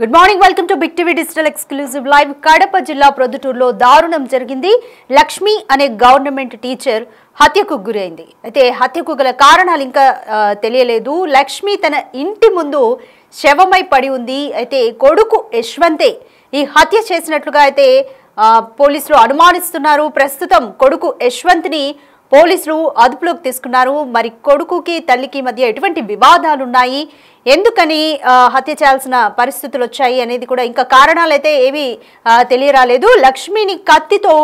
Good morning, welcome to big TV digital exclusive live. Kadapa జిల్లా ప్రొద్దుటూరులో దారుణం జరిగింది. లక్ష్మి అనే గవర్నమెంట్ టీచర్ హత్యకు గురైంది. అయితే హత్యకు గల కారణాలు ఇంకా తెలియలేదు. లక్ష్మి తన ఇంటి ముందు శవమై పడి ఉంది. అయితే కొడుకు యశ్వంతే ఈ హత్య చేసినట్లుగా అయితే పోలీసులు అనుమానిస్తున్నారు. ప్రస్తుతం కొడుకు యశ్వంత్ని పోలీసులు అదుపులోకి తీసుకున్నారు. మరి కొడుకుకి తల్లికి మధ్య ఎటువంటి వివాదాలు ఉన్నాయి, ఎందుకని హత్య చేయాల్సిన పరిస్థితులు వచ్చాయి అనేది కూడా ఇంకా కారణాలు అయితే ఏమీ తెలియరాలేదు. లక్ష్మిని కత్తితో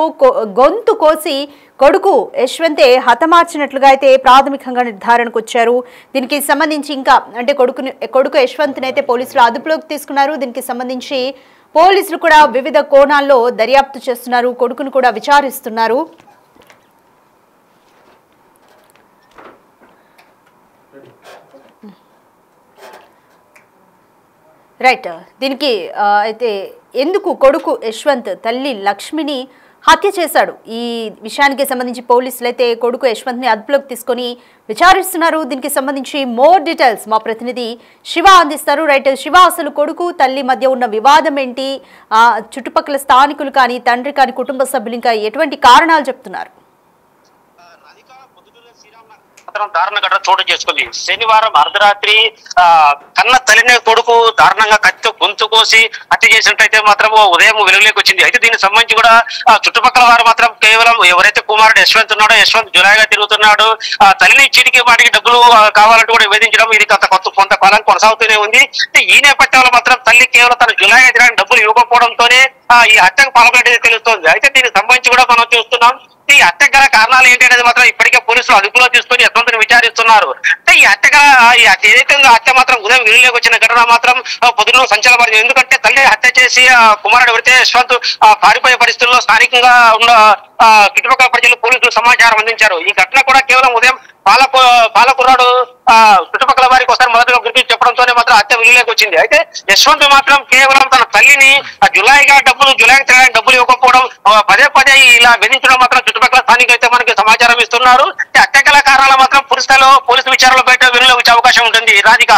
గొంతు కోసి కొడుకు యశ్వంతే హతమార్చినట్లుగా అయితే ప్రాథమికంగా నిర్ధారణకు వచ్చారు. దీనికి సంబంధించి ఇంకా అంటే కొడుకు యశ్వంత్ని అయితే పోలీసులు అదుపులోకి తీసుకున్నారు. దీనికి సంబంధించి పోలీసులు కూడా వివిధ కోణాల్లో దర్యాప్తు చేస్తున్నారు. కొడుకును కూడా విచారిస్తున్నారు. రైట్, దీనికి అయితే ఎందుకు కొడుకు యశ్వంత్ తల్లి లక్ష్మిని హత్య చేశాడు, ఈ విషయానికి సంబంధించి పోలీసులు అయితే కొడుకు యశ్వంత్ని అదుపులోకి తీసుకొని విచారిస్తున్నారు. దీనికి సంబంధించి మోర్ డీటెయిల్స్ మా ప్రతినిధి శివ అందిస్తారు. రైట్ శివ, అసలు కొడుకు తల్లి మధ్య ఉన్న వివాదం ఏంటి, చుట్టుపక్కల స్థానికులు కానీ తండ్రి కానీ కుటుంబ సభ్యులు ఇంకా ఎటువంటి కారణాలు చెప్తున్నారు? దారుణ ఘటన చోటు చేసుకుంది. శనివారం అర్ధరాత్రి కన్న తల్లినే కొడుకు దారుణంగా కత్తితో గొంతు కోసి హత్య చేసినట్లయితే మాత్రం ఉదయం వెలుగులోకి వచ్చింది. అయితే దీనికి సంబంధించి కూడా చుట్టుపక్కల వారు మాత్రం కేవలం ఎవరైతే కుమారుడు యశ్వంత్ ఉన్నాడో, యశ్వంత్ జులాయిగా తిరుగుతున్నాడు, తల్లిని చీటికి వాటికి డబ్బులు కావాలంటూ కూడా వేధించడం ఇది కొంతకాలం కొనసాగుతూనే ఉంది. ఈ నేపథ్యంలో మాత్రం తల్లి కేవలం తన జులాయిగా తిరగడానికి డబ్బులు ఇవ్వకపోవడంతోనే ఈ హత్యకు పాల్పడేది తెలుస్తోంది. అయితే దీనికి సంబంధించి కూడా మనం చూస్తున్నాం. ఈ హత్యకు గల కారణాలు ఏంటి అనేది మాత్రం ఇప్పటికే పోలీసులు అదుపులో తీసుకొని యశ్వంత్ని విచారిస్తున్నారు. అంటే ఈ ఏదైతే హత్య మాత్రం ఉదయం వెలుగులోకి వచ్చిన ఘటన మాత్రం పొద్దున సంచలనపడింది. ఎందుకంటే తల్లి హత్య చేసి కుమారుడు ఎవరైతే యశ్వంత్ పారిపోయే పరిస్థితుల్లో స్థానికంగా ఉన్న చుట్టుపక్కల ప్రజలు పోలీసులు సమాచారం అందించారు. ఈ ఘటన కూడా కేవలం ఉదయం పాలకుర్రాడు చుట్టుపక్కల వారికి ఒకసారి మొదటిగా గుర్తించి చెప్పడంతోనే మాత్రం హత్య వెలుగులోకి వచ్చింది. అయితే యశ్వంత్ మాత్రం కేవలం తన తల్లిని జులాయిగా తిరగడానికి డబ్బులు ఇవ్వకపోవడం, పదే పదే ఇలా బెదిరించడం మాత్రం చుట్టుపక్కల స్థానికులు అయితే మనకి సమాచారం ఇస్తున్నారు. హత్య గల కారణాలు మాత్రం పోలీసు విచారణలో బయట వెలుగులోకి వచ్చే అవకాశం ఉంటుంది. రాధిక,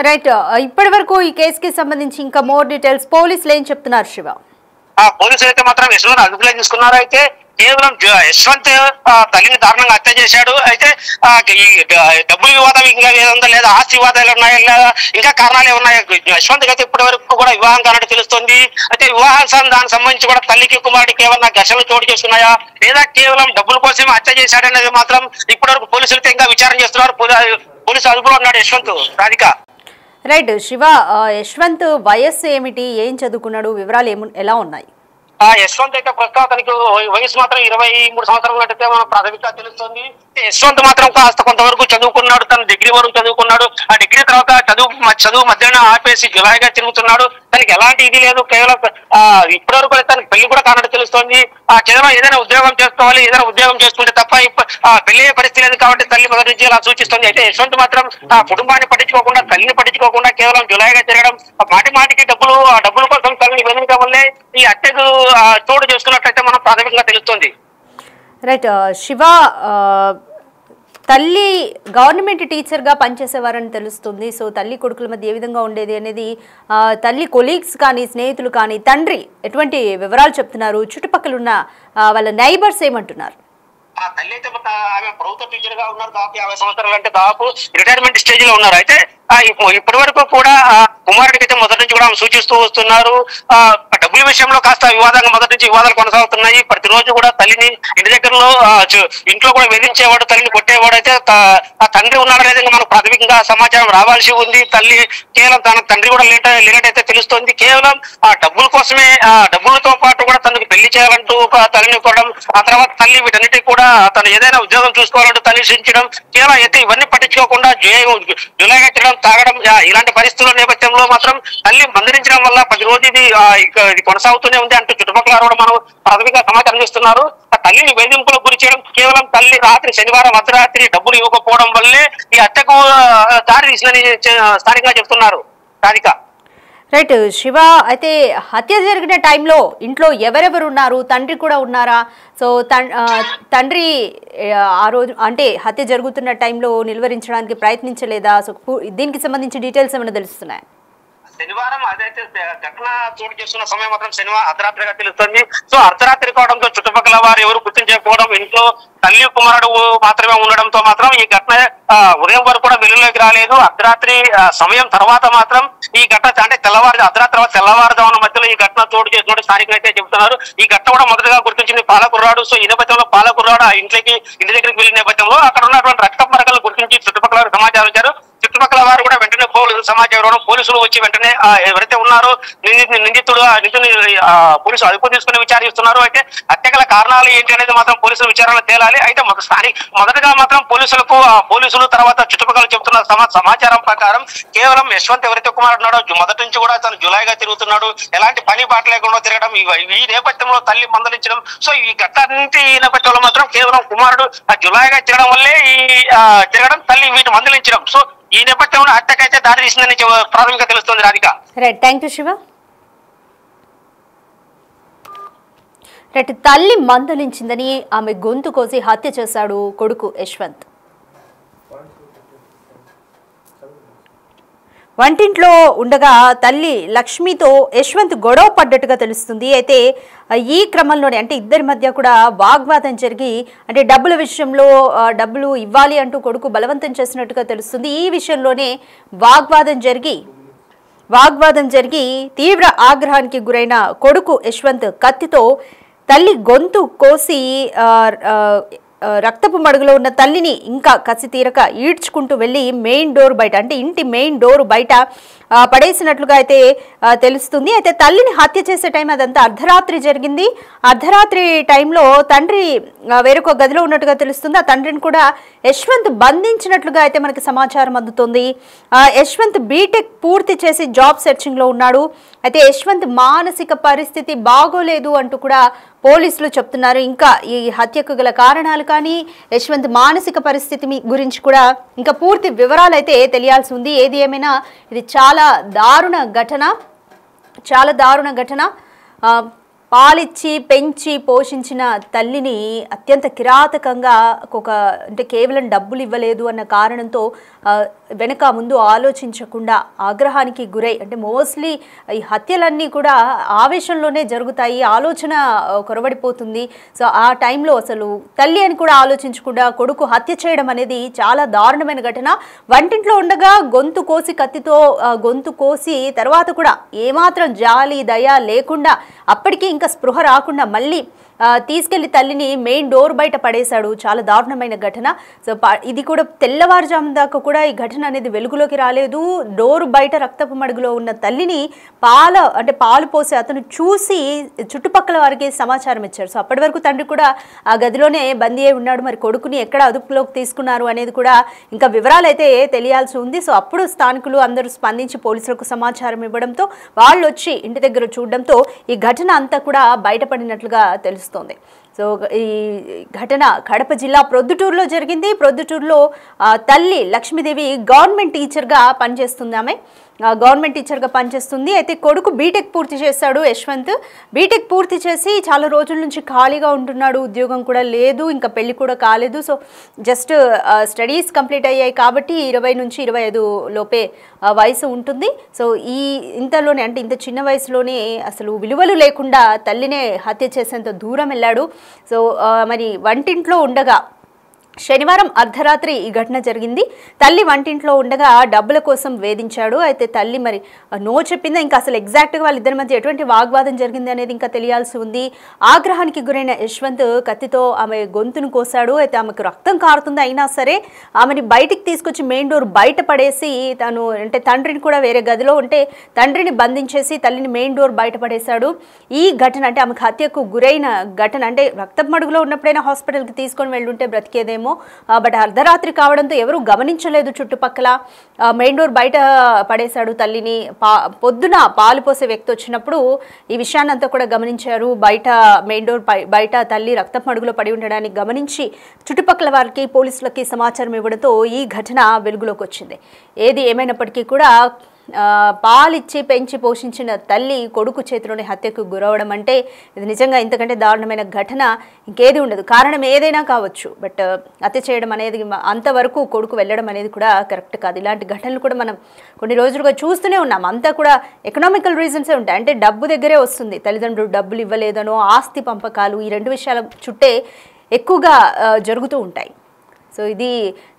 రైట్, ఇప్పటి వరకు ఈ కేసుకి సంబంధించి ఇంకా మోర్ డీటెయిల్స్ పోలీసులు ఏం చెప్తున్నారు శివ? పోలీసులు అయితే మాత్రం యశ్వంత్ అదుపులో తీసుకున్నారు. అయితే కేవలం యశ్వంత్ తల్లిని దారుణంగా హత్య చేశాడు. అయితే ఈ డబ్బుల వివాదం ఇంకా ఏదో లేదా ఆస్తి వివాదాలు ఉన్నాయా లేదా ఇంకా కారణాలు ఏమున్నాయి? యశ్వంత్ అయితే ఇప్పటి వరకు కూడా వివాహం కానట్టు తెలుస్తుంది. అయితే వివాహం దానికి సంబంధించి కూడా తల్లికి కుమారుడికి ఏమన్నా ఘర్షణలు చోటు చేసుకున్నాయా లేదా కేవలం డబ్బుల కోసం హత్య చేశాడనేది మాత్రం ఇప్పటి వరకు పోలీసులతో ఇంకా విచారణ చేస్తున్నారు. పోలీసు అదుపులో ఉన్నాడు యశ్వంత్. రాధిక, రైట్ శివ, యశ్వంత్ వయస్సు ఏమిటి, ఏం చదువుకున్నాడు, వివరాలు ఎలా ఉన్నాయి? యశ్వంత్ అయితే ప్రస్తుతం అతనికి వయసు మాత్రం 23 సంవత్సరాలు ఉన్నట్టయితే మనం ప్రాథమికంగా తెలుస్తుంది. యశ్వంత్ మాత్రం కాస్త కొంతవరకు చదువుకున్నాడు, తన డిగ్రీ వరకు చదువుకున్నాడు. ఆ డిగ్రీ తర్వాత చదువు మధ్యాహ్నం ఆపేసి జులాయిగా తిరుగుతున్నాడు. తనకి ఎలాంటి ఇది లేదు. కేవలం ఇప్పటి వరకు తనకి పెళ్లి కూడా కానట్టు తెలుస్తోంది. కేవలం ఏదైనా ఉద్యోగం చేసుకోవాలి, ఏదైనా ఉద్యోగం చేసుకుంటే తప్ప పెళ్లి అయ్యే పరిస్థితి లేదు కాబట్టి తల్లి మొదటి నుంచి అలా సూచిస్తుంది. అయితే యశ్వంత్ మాత్రం కుటుంబాన్ని పట్టించుకోకుండా, తల్లిని పట్టించుకోకుండా కేవలం జులాయిగా తిరగడం, మాటికి డబ్బుల కోసం తల్లిని బెదిరించడం వల్లే ఈ హత్యకు చోటు చేసుకున్నట్లయితే మనం ప్రాథమికంగా తెలుస్తుంది. రైట్ శివ, తల్లి గవర్నమెంట్ టీచర్గా పనిచేసేవారని తెలుస్తుంది. సో తల్లి కొడుకుల మధ్య ఏ విధంగా ఉండేది అనేది తల్లి కొలీగ్స్ కానీ స్నేహితులు కానీ తండ్రి ఎటువంటి వివరాలు చెప్తున్నారు, చుట్టుపక్కల ఉన్న వాళ్ళ నైబర్స్ ఏమంటున్నారు? తల్లి అయితే ఆమె ప్రభుత్వ టీచర్ గా ఉన్నారు. దాదాపు 50 సంవత్సరాలు, అంటే దాదాపు రిటైర్మెంట్ స్టేజ్ లో ఉన్నారు. అయితే ఇప్పటి వరకు కూడా కుమారుడికి అయితే మొదటి నుంచి కూడా సూచిస్తూ వస్తున్నారు. డబ్బుల విషయంలో కాస్త మొదటి నుంచి వివాదాలు కొనసాగుతున్నాయి. ప్రతిరోజు కూడా తల్లిని ఇంటి దగ్గరలో ఇంట్లో కూడా వేధించేవాడు, తల్లిని కొట్టేవాడు. అయితే ఆ తండ్రి ఉన్నాడు లేదా మనకు ప్రాథమికంగా సమాచారం రావాల్సి ఉంది. తల్లి కేవలం తన తండ్రి కూడా లేనట్టయితే తెలుస్తోంది. కేవలం ఆ డబ్బుల కోసమే, డబ్బులతో పాటు కూడా తనకు పెళ్లి చేయాలంటూ తల్లిని కొట్టడం, ఆ తర్వాత తల్లి వీటన్నిటికీ కూడా తను ఏదైనా ఉద్యోగం చూసుకోవాలంటూ తల్లి సించడం, కేవలం అయితే ఇవన్నీ పట్టించుకోకుండా జులాయిగా తిరగడం, తాగడం, ఇలాంటి పరిస్థితుల నేపథ్యంలో మాత్రం తల్లి మందలించడం వల్ల 10 రోజు ఇది కొనసాగుతూనే ఉంది అంటూ చుట్టుపక్కల కూడా మనం ప్రాథమిక సమాచారం ఇస్తున్నారు. ఆ తల్లిని వేధింపులకు గురి చేయడం, కేవలం తల్లి శనివారం అర్ధరాత్రి డబ్బులు ఇవ్వకపోవడం వల్లే ఈ హత్యకు దారి తీసిందని స్థానికంగా చెప్తున్నారు. రాధిక, రైట్ శివ, అయితే హత్య జరిగిన టైంలో ఇంట్లో ఎవరెవరు ఉన్నారు, తండ్రి కూడా ఉన్నారా? సో తండ్రి ఆ రోజు అంటే హత్య జరుగుతున్న టైంలో నిలువరించడానికి ప్రయత్నించలేదా? సో దీనికి సంబంధించి డీటెయిల్స్ ఏమైనా తెలుస్తున్నాయా? శనివారం అదైతే ఘటన చోటు చేస్తున్న సమయం మాత్రం శనివారం అర్ధరాత్రిగా తెలుస్తుంది. సో అర్ధరాత్రి కావడంతో చుట్టుపక్కల వారు ఎవరు గుర్తించకపోవడం, ఇంట్లో తల్లి కుమారుడు మాత్రమే ఉండడంతో మాత్రం ఈ ఘటన ఉదయం వరకు కూడా వెలుగులోకి రాలేదు. అర్ధరాత్రి సమయం తర్వాత మాత్రం ఈ ఘటన అంటే తెల్లవారుజామున మధ్యలో ఈ ఘటన చోటు చేసినట్టు స్థానికులు అయితే చెబుతున్నారు. ఈ ఘటన కూడా మొదటగా గుర్తించింది పాలకుర్రాడు. సో ఈ నేపథ్యంలో పాలకుర్రాడు ఆ ఇంటి దగ్గరికి వెళ్ళిన నేపథ్యంలో అక్కడ ఉన్నటువంటి రక్త మరకలు గుర్తించి చుట్టుపక్కల సమాచారం ఇచ్చారు. చుట్టుపక్కల వారు కూడా వెంటనే సమాచారం ఇవ్వడం, పోలీసులు వచ్చి వెంటనే ఎవరైతే ఉన్నారో నిందితుని పోలీసులు అదుపు తీసుకుని విచారిస్తున్నారు. అయితే హత్య గల కారణాలు ఏంటి అనేది మాత్రం పోలీసులు విచారణ తేలాలి. అయితే మొదటగా మాత్రం పోలీసులు తర్వాత చుట్టుపక్కల చెబుతున్న సమాచారం ప్రకారం కేవలం యశ్వంత్ ఎవరైతే కుమారుడు ఉన్నాడో మొదటి నుంచి కూడా తను జులాయిగా తిరుగుతున్నాడు, ఎలాంటి పని బాట లేకుండా తిరగడం, ఈ నేపథ్యంలో తల్లి మందలించడం. సో ఈ ఘట్టాన్నింటి నేపథ్యంలో మాత్రం కేవలం కుమారుడు జులాయిగా తిరగడం వల్లే తిరగడం, తల్లి వీటిని మందలించడం. సో ఈ నేపథ్యంలో హత్యకైతే దారి తీసిందని ప్రాథమికంగా తెలుస్తుంది. Radhika. Right, thank you Shiva. Right, తల్లి మందలించిందని ఆమె గొంతు కోసి హత్య చేశాడు కొడుకు యశ్వంత్. వంటింట్లో ఉండగా తల్లి లక్ష్మితో యశ్వంత్ గొడవ పడ్డట్టుగా తెలుస్తుంది. అయితే ఈ క్రమంలోనే అంటే ఇద్దరి మధ్య కూడా వాగ్వాదం జరిగి అంటే డబ్బుల విషయంలో డబ్బులు ఇవ్వాలి అంటూ కొడుకు బలవంతం చేసినట్టుగా తెలుస్తుంది. ఈ విషయంలోనే వాగ్వాదం జరిగి తీవ్ర ఆగ్రహానికి గురైన కొడుకు యశ్వంత్ కత్తితో తల్లి గొంతు కోసి రక్తపు మడుగులో ఉన్న తల్లిని ఇంకా కసి తీరక ఈడ్చుకుంటూ వెళ్ళి మెయిన్ డోర్ బయట అంటే ఇంటి మెయిన్ డోర్ బయట పడేసినట్లుగా అయితే తెలుస్తుంది. అయితే తల్లిని హత్య చేసే టైం అదంతా అర్ధరాత్రి జరిగింది. అర్ధరాత్రి టైంలో తండ్రి వేరొక గదిలో ఉన్నట్టుగా తెలుస్తుంది. ఆ తండ్రిని కూడా యశ్వంత్ బంధించినట్లుగా అయితే మనకి సమాచారం అందుతుంది. యశ్వంత్ బీటెక్ పూర్తి చేసి జాబ్ సెర్చింగ్లో ఉన్నాడు. అయితే యశ్వంత్ మానసిక పరిస్థితి బాగోలేదు అంటూ కూడా పోలీసులు చెప్తున్నారు. ఇంకా ఈ హత్యకు గల కారణాలు కానీ యశ్వంత్ మానసిక పరిస్థితి గురించి కూడా ఇంకా పూర్తి వివరాలు అయితే తెలియాల్సి ఉంది. ఏది ఏమైనా ఇది చాలా దారుణ ఘటన. పాలిచ్చి పెంచి పోషించిన తల్లిని అత్యంత కిరాతకంగా అంటే కేవలం డబ్బులు ఇవ్వలేదు అన్న కారణంతో వెనక ముందు ఆలోచించకుండా ఆగ్రహానికి గురై అంటే మోస్ట్లీ ఈ హత్యలన్నీ కూడా ఆవేశంలోనే జరుగుతాయి, ఆలోచన కొరవడిపోతుంది. సో ఆ టైంలో అసలు తల్లి అని కూడా ఆలోచించకుండా కొడుకు హత్య చేయడం అనేది చాలా దారుణమైన ఘటన. వంటింట్లో ఉండగా కత్తితో గొంతు కోసి తర్వాత కూడా ఏమాత్రం జాలి దయ లేకుండా అప్పటికీ ఇంకా స్పృహ రాకుండా మళ్ళీ తీసుకెళ్లి తల్లిని మెయిన్ డోర్ బయట పడేశాడు. చాలా దారుణమైన ఘటన. సో ఇది కూడా తెల్లవారుజాము దాకా కూడా ఈ ఘటన అనేది వెలుగులోకి రాలేదు. డోర్ బయట రక్తపు మడుగులో ఉన్న తల్లిని పాలు పోసి అతను చూసి చుట్టుపక్కల వారికి సమాచారం ఇచ్చారు. సో అప్పటి వరకు తండ్రి కూడా ఆ గదిలోనే బందీ అయి ఉన్నాడు. మరి కొడుకుని ఎక్కడ అదుపులోకి తీసుకున్నారు అనేది కూడా ఇంకా వివరాలు అయితే తెలియాల్సి ఉంది. సో అప్పుడు స్థానికులు అందరూ స్పందించి పోలీసులకు సమాచారం ఇవ్వడంతో వాళ్ళు వచ్చి ఇంటి దగ్గర చూడడంతో ఈ ఘటన అంతా కూడా బయటపడినట్లుగా తెలుస్తుంది. సో ఈ ఘటన కడప జిల్లా ప్రొద్దుటూరులో జరిగింది. ప్రొద్దుటూరులో తల్లి లక్ష్మీదేవి గవర్నమెంట్ టీచర్గా పనిచేస్తుంది. అయితే కొడుకు బీటెక్ పూర్తి చేశాడు యశ్వంత్. బీటెక్ పూర్తి చేసి చాలా రోజుల నుంచి ఖాళీగా ఉంటున్నాడు, ఉద్యోగం కూడా లేదు, ఇంకా పెళ్లి కూడా కాలేదు. సో జస్ట్ స్టడీస్ కంప్లీట్ అయ్యాయి కాబట్టి 20 నుంచి 25 లోపే వయసు ఉంటుంది. సో ఇంతలోనే అంటే ఇంత చిన్న వయసులోనే అసలు విలువలు లేకుండా తల్లినే హత్య చేసేంత దూరం వెళ్ళాడు. సో మరి వంటింట్లో ఉండగా శనివారం అర్ధరాత్రి ఈ ఘటన జరిగింది. తల్లి వంటింట్లో ఉండగా డబ్బుల కోసం వేధించాడు. అయితే తల్లి మరి నో చెప్పిందా, ఇంకా అసలు ఎగ్జాక్ట్గా వాళ్ళిద్దరి మధ్య ఎటువంటి వాగ్వాదం జరిగింది అనేది ఇంకా తెలియాల్సి ఉంది. ఆగ్రహానికి గురైన యశ్వంత్ కత్తితో ఆమె గొంతును కోసాడు. అయితే ఆమెకు రక్తం కారుతుంది, అయినా సరే ఆమెని బయటికి తీసుకొచ్చి మెయిన్ డోర్ బయట పడేసి అంటే తండ్రిని కూడా వేరే గదిలో ఉంటే తండ్రిని బంధించేసి తల్లిని మెయిన్ డోర్ బయట పడేశాడు. ఈ ఘటన అంటే ఆమెకు హత్యకు గురైన ఘటన అంటే రక్తపు మడుగులో ఉన్నప్పుడైనా హాస్పిటల్కి తీసుకొని వెళ్ళుంటే బ్రతికేదేమో. బట్ అర్ధరాత్రి కావడంతో ఎవరు గమనించలేదు. చుట్టుపక్కల మెయిన్ డోర్ బయట పడేశాడు తల్లిని. పొద్దున పాలు పోసే వ్యక్తి వచ్చినప్పుడు ఈ విషయాన్ని అంతా కూడా గమనించారు. బయట మెయిన్ డోర్ బయట తల్లి రక్తపు మడుగులో పడి ఉండడానికి గమనించి చుట్టుపక్కల వారికి పోలీసులకి సమాచారం ఇవ్వడంతో ఈ ఘటన వెలుగులోకి వచ్చింది. ఏది ఏమైనప్పటికీ కూడా పాలిచ్చి పెంచి పోషించిన తల్లి కొడుకు చేతిలోని హత్యకు గురవడం అంటే ఇది నిజంగా ఇంతకంటే దారుణమైన ఘటన ఇంకేది ఉండదు. కారణం ఏదైనా కావచ్చు, బట్ హత్య చేయడం అనేది అంతవరకు కొడుకు వెళ్ళడం అనేది కూడా కరెక్ట్ కాదు. ఇలాంటి ఘటనలు కూడా మనం కొన్ని రోజులుగా చూస్తూనే ఉన్నాం. అంతా కూడా ఎకనామికల్ రీజన్సే ఉంటాయి. అంటే డబ్బు దగ్గరే వస్తుంది. తల్లిదండ్రులు డబ్బులు ఇవ్వలేదనో, ఆస్తి పంపకాలు, ఈ రెండు విషయాల చుట్టే ఎక్కువగా జరుగుతూ ఉంటాయి. సో ఇది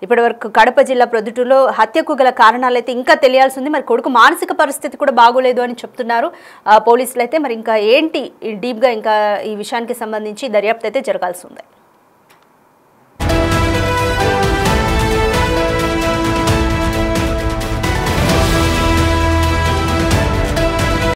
ఇప్పటివరకు కడప జిల్లా ప్రొద్దుటూరులో హత్యకు గల కారణాలు అయితే ఇంకా తెలియాల్సి ఉంది. మరి కొడుకు మానసిక పరిస్థితి కూడా బాగోలేదు అని చెప్తున్నారు పోలీసులు అయితే. మరి ఇంకా ఏంటి డీప్గా ఇంకా ఈ విషయానికి సంబంధించి దర్యాప్తు అయితే జరగాల్సి ఉంది.